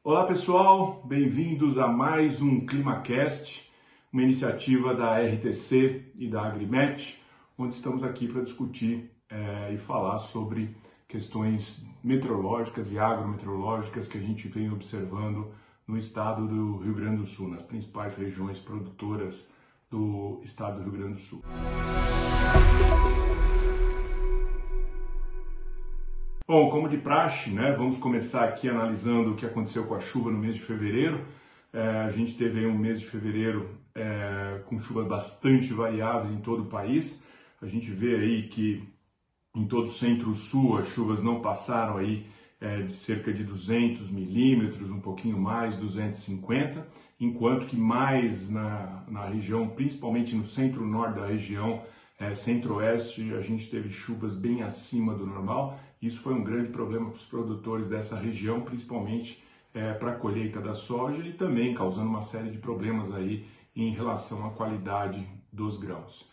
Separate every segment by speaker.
Speaker 1: Olá pessoal, bem-vindos a mais um ClimaCast, uma iniciativa da RTC e da Agrimet, onde estamos aqui para discutir e falar sobre questões meteorológicas e agrometeorológicas que a gente vem observando no estado do Rio Grande do Sul, nas principais regiões produtoras do estado do Rio Grande do Sul. Bom, como de praxe, vamos começar aqui analisando o que aconteceu com a chuva no mês de fevereiro. A gente teve aí um mês de fevereiro com chuvas bastante variáveis em todo o país. A gente vê aí que em todo o centro-sul as chuvas não passaram aí de cerca de 200 milímetros, um pouquinho mais, 250, enquanto que mais na região, principalmente no centro-norte da região, centro-oeste, a gente teve chuvas bem acima do normal. Isso foi um grande problema para os produtores dessa região, principalmente para a colheita da soja e também causando uma série de problemas aí em relação à qualidade dos grãos.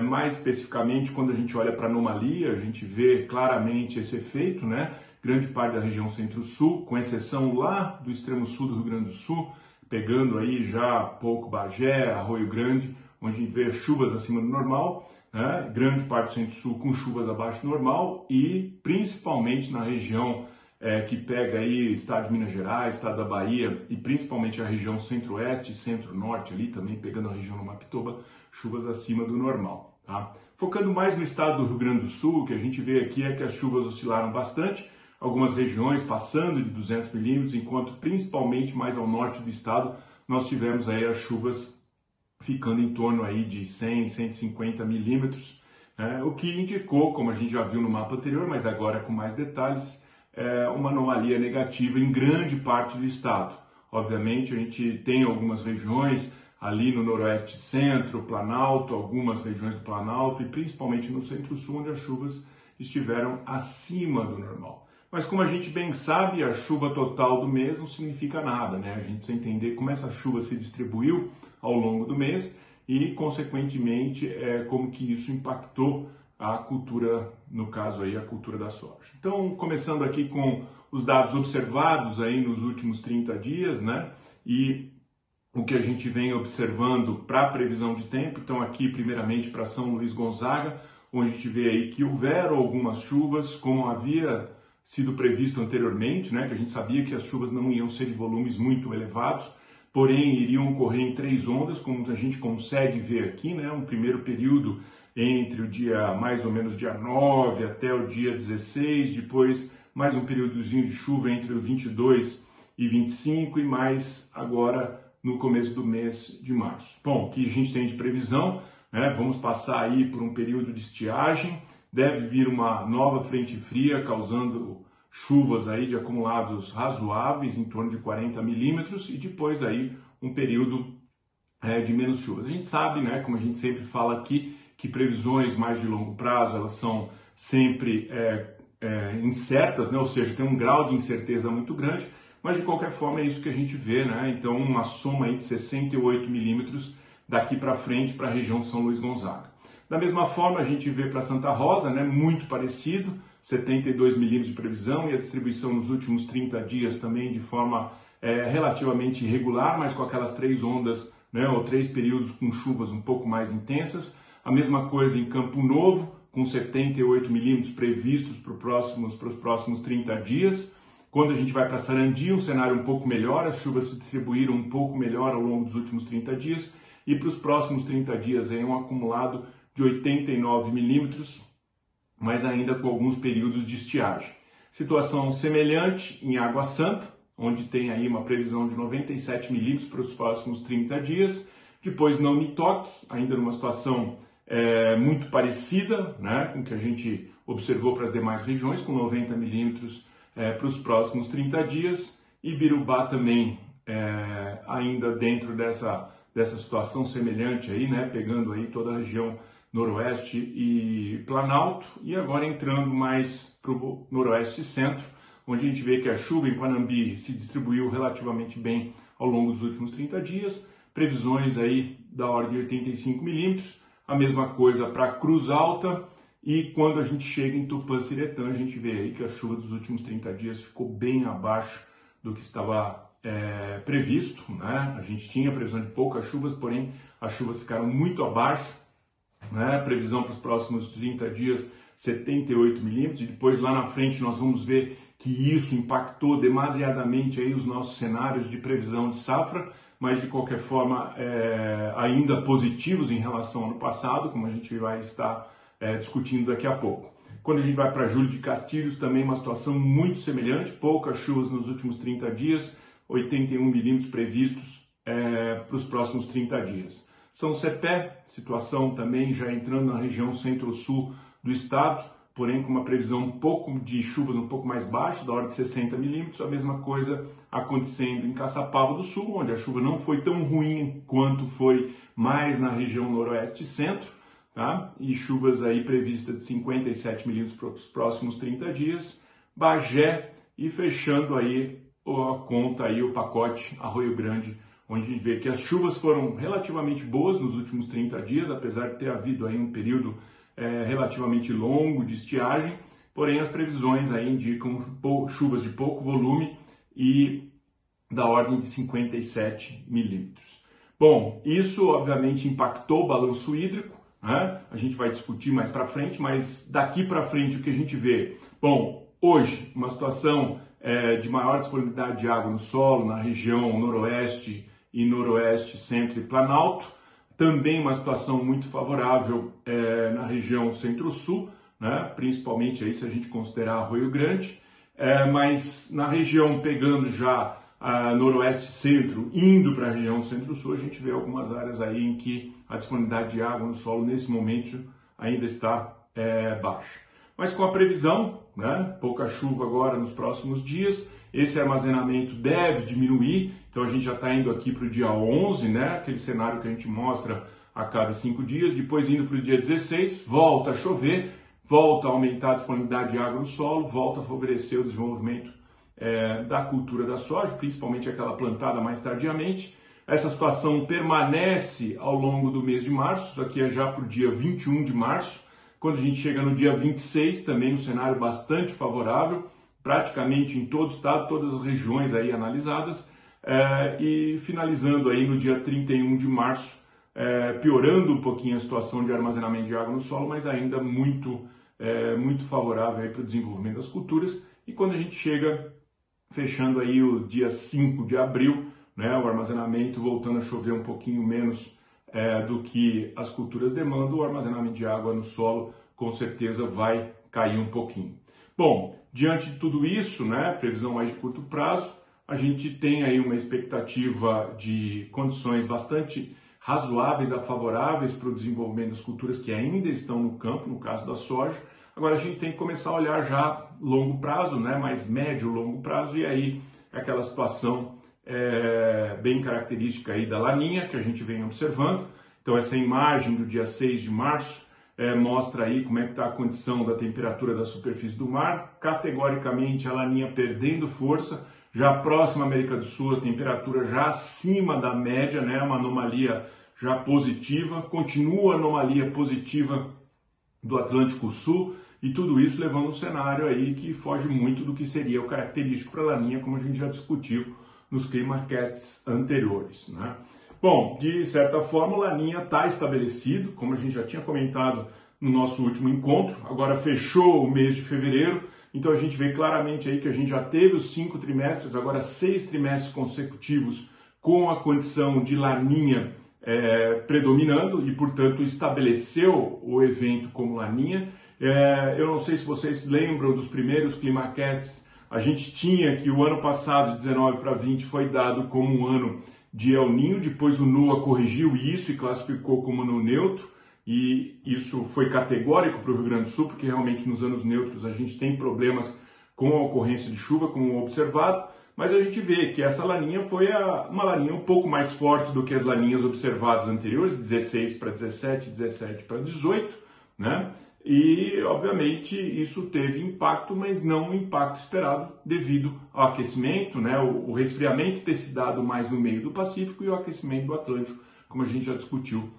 Speaker 1: Mais especificamente, quando a gente olha para a anomalia, a gente vê claramente esse efeito, grande parte da região centro-sul, com exceção lá do extremo sul do Rio Grande do Sul, pegando aí já pouco Bagé, Arroio Grande, onde a gente vê chuvas acima do normal, grande parte do centro-sul com chuvas abaixo do normal e principalmente na região que pega aí estado de Minas Gerais, estado da Bahia e principalmente a região centro-oeste e centro-norte ali, também pegando a região do Mapitoba, chuvas acima do normal. Tá? Focando mais no estado do Rio Grande do Sul, o que a gente vê aqui é que as chuvas oscilaram bastante, algumas regiões passando de 200 milímetros, enquanto principalmente mais ao norte do estado nós tivemos aí as chuvas ficando em torno aí de 100, 150 milímetros, o que indicou, como a gente já viu no mapa anterior, mas agora com mais detalhes, uma anomalia negativa em grande parte do estado. Obviamente a gente tem algumas regiões ali no noroeste centro, Planalto, algumas regiões do Planalto e principalmente no centro-sul, onde as chuvas estiveram acima do normal. Mas como a gente bem sabe, a chuva total do mês não significa nada, A gente precisa entender como essa chuva se distribuiu ao longo do mês e, consequentemente, como que isso impactou a cultura, no caso aí, a cultura da soja. Então, começando aqui com os dados observados aí nos últimos 30 dias, E o que a gente vem observando para a previsão de tempo. Então, aqui, primeiramente, para São Luís Gonzaga, onde a gente vê aí que houveram algumas chuvas, como havia sido previsto anteriormente, que a gente sabia que as chuvas não iam ser de volumes muito elevados, porém iriam ocorrer em 3 ondas, como a gente consegue ver aqui, um primeiro período entre o dia, mais ou menos dia 9 até o dia 16, depois mais um períodozinho de chuva entre o 22 e 25 e mais agora no começo do mês de março. Bom, o que a gente tem de previsão, vamos passar aí por um período de estiagem, deve vir uma nova frente fria causando chuvas aí de acumulados razoáveis, em torno de 40 milímetros, e depois aí um período de menos chuvas. A gente sabe, como a gente sempre fala aqui, que previsões mais de longo prazo, elas são sempre incertas, ou seja, tem um grau de incerteza muito grande, mas de qualquer forma é isso que a gente vê, Então uma soma aí de 68 milímetros daqui para frente para a região de São Luís Gonzaga. Da mesma forma, a gente vê para Santa Rosa, muito parecido, 72 milímetros de previsão e a distribuição nos últimos 30 dias também de forma relativamente irregular, mas com aquelas 3 ondas, ou 3 períodos com chuvas um pouco mais intensas. A mesma coisa em Campo Novo, com 78 milímetros previstos para os próximos 30 dias. Quando a gente vai para Sarandi, um cenário um pouco melhor, as chuvas se distribuíram um pouco melhor ao longo dos últimos 30 dias. E para os próximos 30 dias, aí um acumulado de 89 milímetros, mas ainda com alguns períodos de estiagem. Situação semelhante em Água Santa, onde tem aí uma previsão de 97 milímetros para os próximos 30 dias. Depois Não Me Toque, ainda numa situação muito parecida, com o que a gente observou para as demais regiões, com 90 milímetros para os próximos 30 dias. E Birubá também ainda dentro dessa situação semelhante aí, pegando aí toda a região noroeste e Planalto, e agora entrando mais para o noroeste e centro, onde a gente vê que a chuva em Panambi se distribuiu relativamente bem ao longo dos últimos 30 dias, previsões aí da ordem de 85 milímetros, a mesma coisa para Cruz Alta, e quando a gente chega em Tupã-Siretã, a gente vê aí que a chuva dos últimos 30 dias ficou bem abaixo do que estava previsto, né? A gente tinha previsão de poucas chuvas, porém as chuvas ficaram muito abaixo, né? Previsão para os próximos 30 dias, 78 milímetros, e depois lá na frente nós vamos ver que isso impactou demasiadamente aí os nossos cenários de previsão de safra, mas de qualquer forma ainda positivos em relação ao ano passado, como a gente vai estar discutindo daqui a pouco. Quando a gente vai para Júlio de Castilhos, também uma situação muito semelhante, poucas chuvas nos últimos 30 dias, 81 milímetros previstos para os próximos 30 dias. São Cepé, situação também já entrando na região centro-sul do estado, porém com uma previsão um pouco de chuvas um pouco mais baixa, da ordem de 60 milímetros, a mesma coisa acontecendo em Caçapava do Sul, onde a chuva não foi tão ruim quanto foi mais na região noroeste e centro, tá? E chuvas aí previstas de 57 milímetros para os próximos 30 dias, Bagé e fechando aí a conta, aí, o pacote Arroio Grande, onde a gente vê que as chuvas foram relativamente boas nos últimos 30 dias, apesar de ter havido aí um período relativamente longo de estiagem, porém as previsões aí indicam chuvas de pouco volume e da ordem de 57 milímetros. Bom, isso obviamente impactou o balanço hídrico, né? A gente vai discutir mais para frente, mas daqui para frente o que a gente vê? Bom, hoje uma situação de maior disponibilidade de água no solo na região noroeste e noroeste, centro e planalto, também uma situação muito favorável na região centro-sul, né? Principalmente aí se a gente considerar Arroio Grande, mas na região pegando já noroeste centro, indo para a região centro-sul, a gente vê algumas áreas aí em que a disponibilidade de água no solo nesse momento ainda está baixa. Mas com a previsão, né, pouca chuva agora nos próximos dias, esse armazenamento deve diminuir, então a gente já está indo aqui para o dia 11, né, aquele cenário que a gente mostra a cada 5 dias, depois indo para o dia 16, volta a chover, volta a aumentar a disponibilidade de água no solo, volta a favorecer o desenvolvimento da cultura da soja, principalmente aquela plantada mais tardiamente. Essa situação permanece ao longo do mês de março, isso aqui é já para o dia 21 de março, quando a gente chega no dia 26, também um cenário bastante favorável, praticamente em todo o estado, todas as regiões aí analisadas, e finalizando aí no dia 31 de março, piorando um pouquinho a situação de armazenamento de água no solo, mas ainda muito favorável para o desenvolvimento das culturas. E quando a gente chega fechando aí o dia 5 de abril, né, o armazenamento voltando a chover um pouquinho menos do que as culturas demandam, o armazenamento de água no solo com certeza vai cair um pouquinho. Bom, diante de tudo isso, né, previsão mais de curto prazo, a gente tem aí uma expectativa de condições bastante razoáveis a favoráveis para o desenvolvimento das culturas que ainda estão no campo, no caso da soja. Agora a gente tem que começar a olhar já longo prazo, né, mais médio, longo prazo, e aí aquela situação bem característica aí da laninha que a gente vem observando. Então essa imagem do dia 6 de março mostra aí como é que está a condição da temperatura da superfície do mar. Categoricamente a laninha perdendo força, já próxima à América do Sul a temperatura já acima da média, né, uma anomalia já positiva, continua a anomalia positiva do Atlântico Sul, e tudo isso levando um cenário aí que foge muito do que seria o característico para a laninha, como a gente já discutiu nos ClimaCasts anteriores, né? Bom, de certa forma, o laninha está estabelecido, como a gente já tinha comentado no nosso último encontro, agora fechou o mês de fevereiro, então a gente vê claramente aí que a gente já teve os 5 trimestres, agora 6 trimestres consecutivos com a condição de laninha predominando e, portanto, estabeleceu o evento como laninha. Eu não sei se vocês lembram dos primeiros ClimaCasts, a gente tinha que o ano passado, de 19 para 20, foi dado como um ano de El Niño, depois o NOAA corrigiu isso e classificou como ano neutro, e isso foi categórico para o Rio Grande do Sul, porque realmente nos anos neutros a gente tem problemas com a ocorrência de chuva, como observado, mas a gente vê que essa laninha foi uma laninha um pouco mais forte do que as laninhas observadas anteriores, 16 para 17, 17 para 18, né? E, obviamente, isso teve impacto, mas não o impacto esperado devido ao aquecimento, né? O resfriamento ter se dado mais no meio do Pacífico e o aquecimento do Atlântico, como a gente já discutiu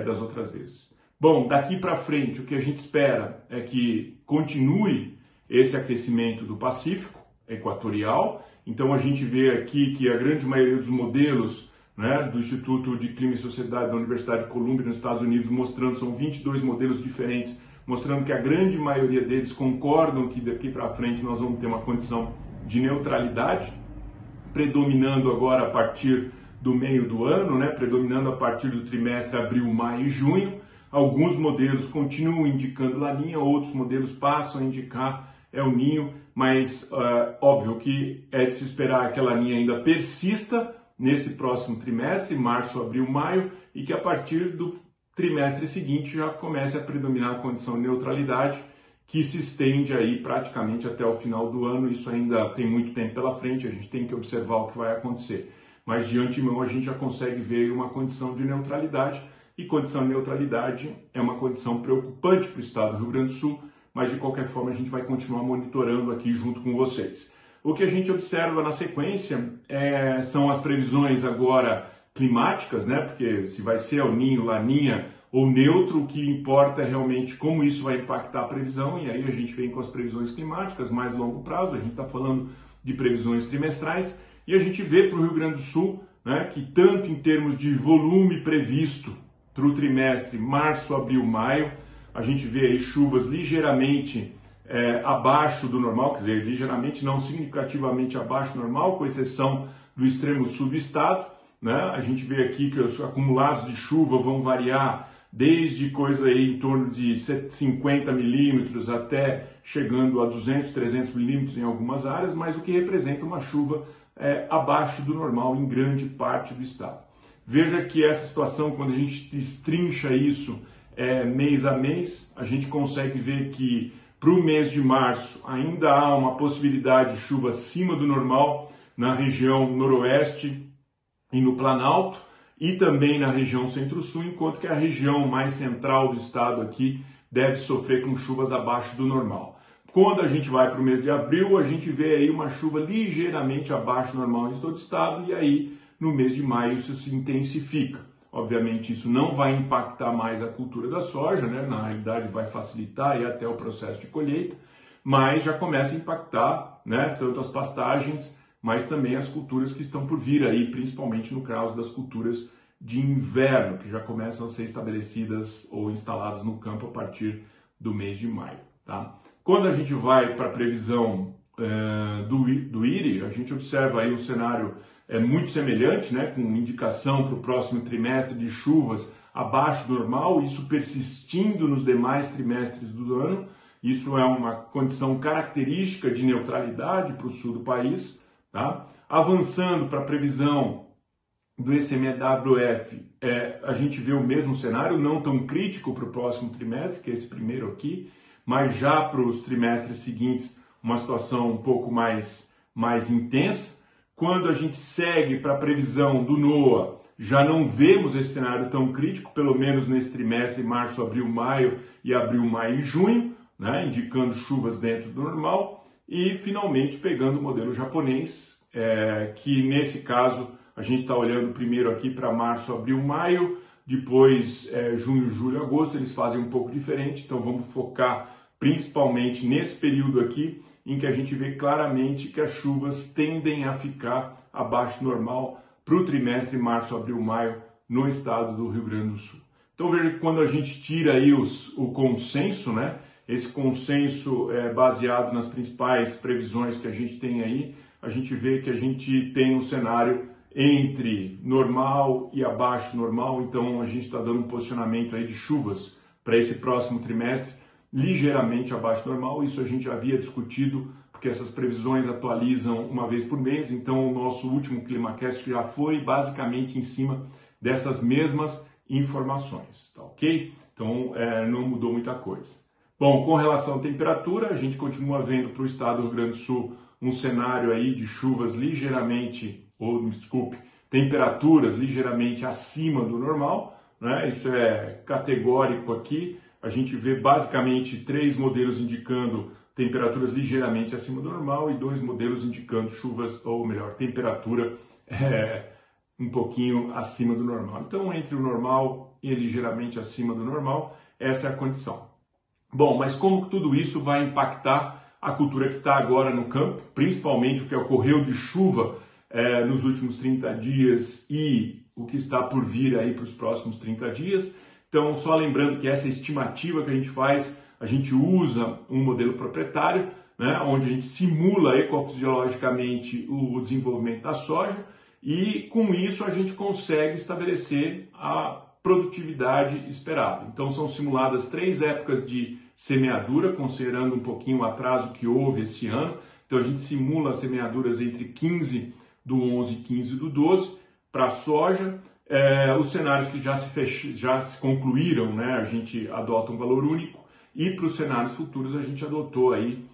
Speaker 1: das outras vezes. Bom, daqui para frente, o que a gente espera é que continue esse aquecimento do Pacífico equatorial Então a gente vê aqui que a grande maioria dos modelos, né, do Instituto de Clima e Sociedade da Universidade de Columbia nos Estados Unidos, mostrando, são 22 modelos diferentes, mostrando que a grande maioria deles concordam que daqui para frente nós vamos ter uma condição de neutralidade, predominando agora a partir do meio do ano, né, predominando a partir do trimestre abril, maio e junho. Alguns modelos continuam indicando Laninha, outros modelos passam a indicar El Ninho, mas óbvio que é de se esperar que a Laninha ainda persista nesse próximo trimestre, março, abril, maio, e que a partir do trimestre seguinte já comece a predominar a condição de neutralidade, que se estende aí praticamente até o final do ano. Isso ainda tem muito tempo pela frente, a gente tem que observar o que vai acontecer. Mas de antemão a gente já consegue ver uma condição de neutralidade, e condição de neutralidade é uma condição preocupante para o estado do Rio Grande do Sul, mas de qualquer forma a gente vai continuar monitorando aqui junto com vocês. O que a gente observa na sequência são as previsões agora climáticas, né? Porque se vai ser El Ninho, Laninha ou neutro, o que importa é realmente como isso vai impactar a previsão, e aí a gente vem com as previsões climáticas mais longo prazo, a gente está falando de previsões trimestrais, e a gente vê para o Rio Grande do Sul, né, que tanto em termos de volume previsto para o trimestre março, abril, maio, a gente vê aí chuvas ligeiramente abaixo do normal, quer dizer, ligeiramente não significativamente abaixo do normal, com exceção do extremo sul do estado, né? A gente vê aqui que os acumulados de chuva vão variar desde coisa aí em torno de 50 milímetros até chegando a 200, 300 milímetros em algumas áreas, mas o que representa uma chuva abaixo do normal em grande parte do estado. Veja que essa situação, quando a gente destrincha isso mês a mês, a gente consegue ver que para o mês de março ainda há uma possibilidade de chuva acima do normal na região noroeste e no Planalto, e também na região centro-sul, enquanto que a região mais central do estado aqui deve sofrer com chuvas abaixo do normal. Quando a gente vai para o mês de abril, a gente vê aí uma chuva ligeiramente abaixo do normal em todo o estado, e aí no mês de maio isso se intensifica. Obviamente isso não vai impactar mais a cultura da soja, né? Na realidade vai facilitar aí até o processo de colheita, mas já começa a impactar, né, tanto as pastagens, mas também as culturas que estão por vir aí, principalmente no caso das culturas de inverno, que já começam a ser estabelecidas ou instaladas no campo a partir do mês de maio. Tá? Quando a gente vai para a previsão do IRI, a gente observa aí um cenário muito semelhante, né, com indicação para o próximo trimestre de chuvas abaixo do normal, isso persistindo nos demais trimestres do ano. Isso é uma condição característica de neutralidade para o sul do país. Tá? Avançando para a previsão do ECMWF, a gente vê o mesmo cenário, não tão crítico para o próximo trimestre, que é esse primeiro aqui, mas já para os trimestres seguintes uma situação um pouco mais intensa. Quando a gente segue para a previsão do NOAA, já não vemos esse cenário tão crítico, pelo menos nesse trimestre, março, abril, maio e abril, maio e junho, né, indicando chuvas dentro do normal. E finalmente pegando o modelo japonês, que nesse caso a gente está olhando primeiro aqui para março, abril, maio, depois junho, julho, agosto, eles fazem um pouco diferente, então vamos focar principalmente nesse período aqui, em que a gente vê claramente que as chuvas tendem a ficar abaixo do normal para o trimestre março, abril, maio no estado do Rio Grande do Sul. Então veja que quando a gente tira aí o consenso, né, esse consenso é baseado nas principais previsões que a gente tem aí, a gente vê que a gente tem um cenário entre normal e abaixo normal, então a gente está dando um posicionamento aí de chuvas para esse próximo trimestre, ligeiramente abaixo do normal. Isso a gente já havia discutido, porque essas previsões atualizam uma vez por mês, então o nosso último ClimaCast já foi basicamente em cima dessas mesmas informações, tá ok? Então não mudou muita coisa. Bom, com relação à temperatura, a gente continua vendo para o estado do Rio Grande do Sul um cenário aí de chuvas temperaturas ligeiramente acima do normal, né? Isso é categórico aqui. A gente vê basicamente 3 modelos indicando temperaturas ligeiramente acima do normal e 2 modelos indicando chuvas, ou melhor, temperatura um pouquinho acima do normal. Então, entre o normal e ligeiramente acima do normal, essa é a condição. Bom, mas como tudo isso vai impactar a cultura que está agora no campo, principalmente o que ocorreu de chuva nos últimos 30 dias e o que está por vir aí para os próximos 30 dias. Então, só lembrando que essa estimativa que a gente faz, a gente usa um modelo proprietário, né, onde a gente simula ecofisiologicamente o desenvolvimento da soja e com isso a gente consegue estabelecer a produtividade esperada. Então são simuladas 3 épocas de semeadura, considerando um pouquinho o atraso que houve esse ano. Então a gente simula as semeaduras entre 15 do 11 e 15 do 12 para a soja. Os cenários que já se concluíram, né, a gente adota um valor único, e para os cenários futuros a gente adotou aí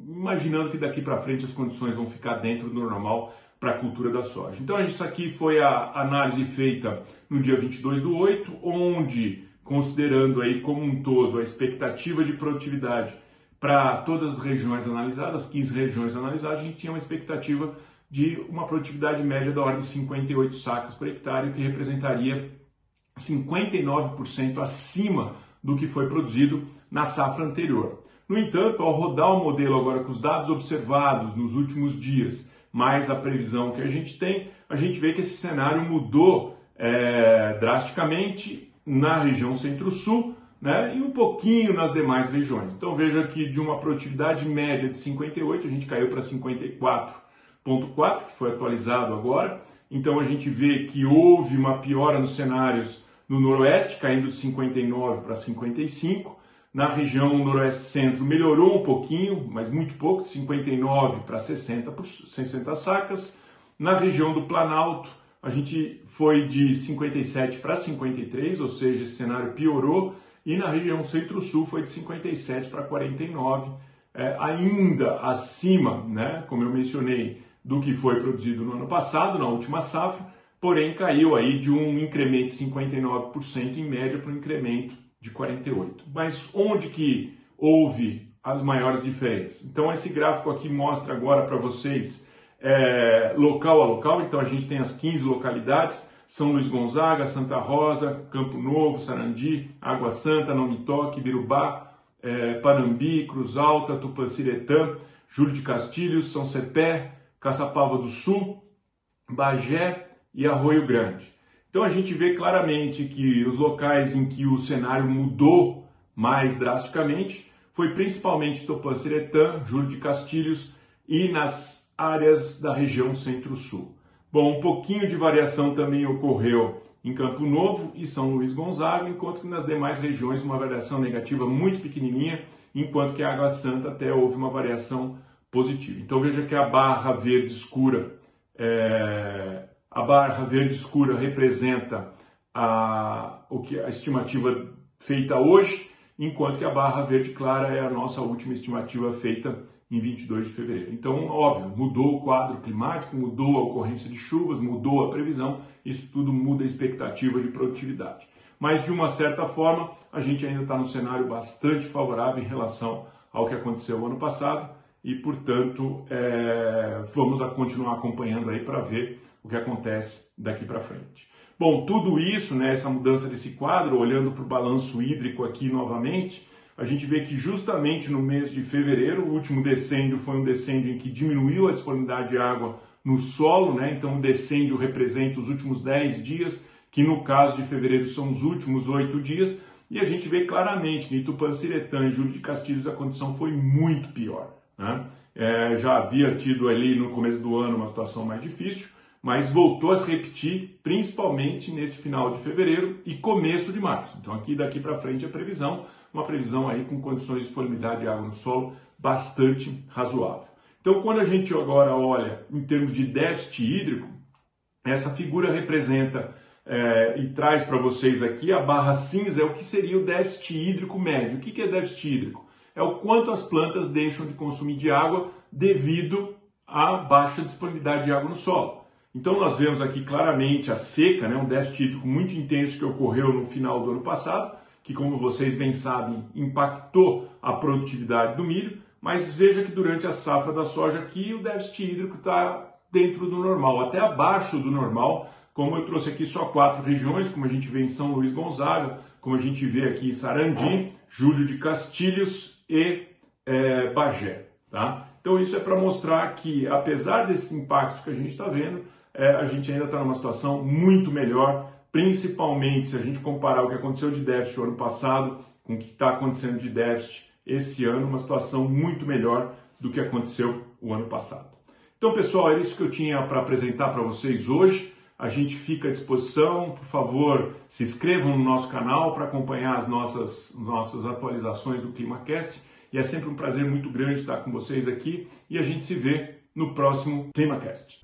Speaker 1: imaginando que daqui para frente as condições vão ficar dentro do normal para a cultura da soja. Então isso aqui foi a análise feita no dia 22/8, onde, considerando aí como um todo a expectativa de produtividade para todas as regiões analisadas, 15 regiões analisadas, a gente tinha uma expectativa de uma produtividade média da ordem de 58 sacas por hectare, o que representaria 59% acima do que foi produzido na safra anterior. No entanto, ao rodar o modelo agora com os dados observados nos últimos dias, mais a previsão que a gente tem, a gente vê que esse cenário mudou drasticamente na região Centro-Sul, né, e um pouquinho nas demais regiões. Então veja que de uma produtividade média de 58, a gente caiu para 54,4, que foi atualizado agora. Então a gente vê que houve uma piora nos cenários no Noroeste, caindo de 59 para 55. Na região Noroeste-Centro melhorou um pouquinho, mas muito pouco, de 59 para 60 sacas. Na região do Planalto, a gente foi de 57 para 53, ou seja, esse cenário piorou. E na região Centro-Sul foi de 57 para 49, ainda acima, né, como eu mencionei, do que foi produzido no ano passado, na última safra, porém caiu aí de um incremento de 59% em média para um incremento de 48%. Mas onde que houve as maiores diferenças? Então esse gráfico aqui mostra agora para vocês local a local. Então a gente tem as 15 localidades: São Luís Gonzaga, Santa Rosa, Campo Novo, Sarandi, Água Santa, Não Me Toque, Birubá, Panambi, Cruz Alta, Tupanciretã, Júlio de Castilhos, São Cepé, Caçapava do Sul, Bagé e Arroio Grande. Então a gente vê claramente que os locais em que o cenário mudou mais drasticamente foi principalmente Tupanciretã, Júlio de Castilhos e nas áreas da região Centro-Sul. Bom, um pouquinho de variação também ocorreu em Campo Novo e São Luís Gonzaga, enquanto que nas demais regiões uma variação negativa muito pequenininha, enquanto que a Água Santa até houve uma variação positiva. Então veja que a barra verde escura representa a estimativa feita hoje, enquanto que a barra verde clara é a nossa última estimativa feita em 22 de fevereiro. Então, óbvio, mudou o quadro climático, mudou a ocorrência de chuvas, mudou a previsão, isso tudo muda a expectativa de produtividade. Mas, de uma certa forma, a gente ainda está num cenário bastante favorável em relação ao que aconteceu no ano passado e, portanto, vamos continuar acompanhando aí para ver o que acontece daqui para frente. Bom, tudo isso, né, essa mudança desse quadro, olhando para o balanço hídrico aqui novamente, a gente vê que justamente no mês de fevereiro, o último decêndio foi um decêndio em que diminuiu a disponibilidade de água no solo, né? Então o decêndio representa os últimos 10 dias, que no caso de fevereiro são os últimos 8 dias, e a gente vê claramente que em Tupanciretã e Júlio de Castilhos a condição foi muito pior, né? Já havia tido ali no começo do ano uma situação mais difícil, mas voltou a se repetir, principalmente nesse final de fevereiro e começo de março. Então aqui daqui para frente a previsão, uma previsão aí com condições de disponibilidade de água no solo bastante razoável. Então quando a gente agora olha em termos de déficit hídrico, essa figura representa e traz para vocês aqui a barra cinza, é o que seria o déficit hídrico médio. O que é déficit hídrico? É o quanto as plantas deixam de consumir de água devido à baixa disponibilidade de água no solo. Então nós vemos aqui claramente a seca, né, um déficit hídrico muito intenso que ocorreu no final do ano passado, que, como vocês bem sabem, impactou a produtividade do milho, mas veja que durante a safra da soja aqui o déficit hídrico está dentro do normal, até abaixo do normal, como eu trouxe aqui só 4 regiões, como a gente vê em São Luís Gonzaga, como a gente vê aqui em Sarandi, Júlio de Castilhos e Bagé. Tá? Então isso é para mostrar que, apesar desses impactos que a gente está vendo, a gente ainda está numa situação muito melhor, principalmente se a gente comparar o que aconteceu de déficit no ano passado com o que está acontecendo de déficit esse ano, uma situação muito melhor do que aconteceu o ano passado. Então, pessoal, é isso que eu tinha para apresentar para vocês hoje. A gente fica à disposição. Por favor, se inscrevam no nosso canal para acompanhar as nossas atualizações do ClimaCast. E é sempre um prazer muito grande estar com vocês aqui. E a gente se vê no próximo ClimaCast.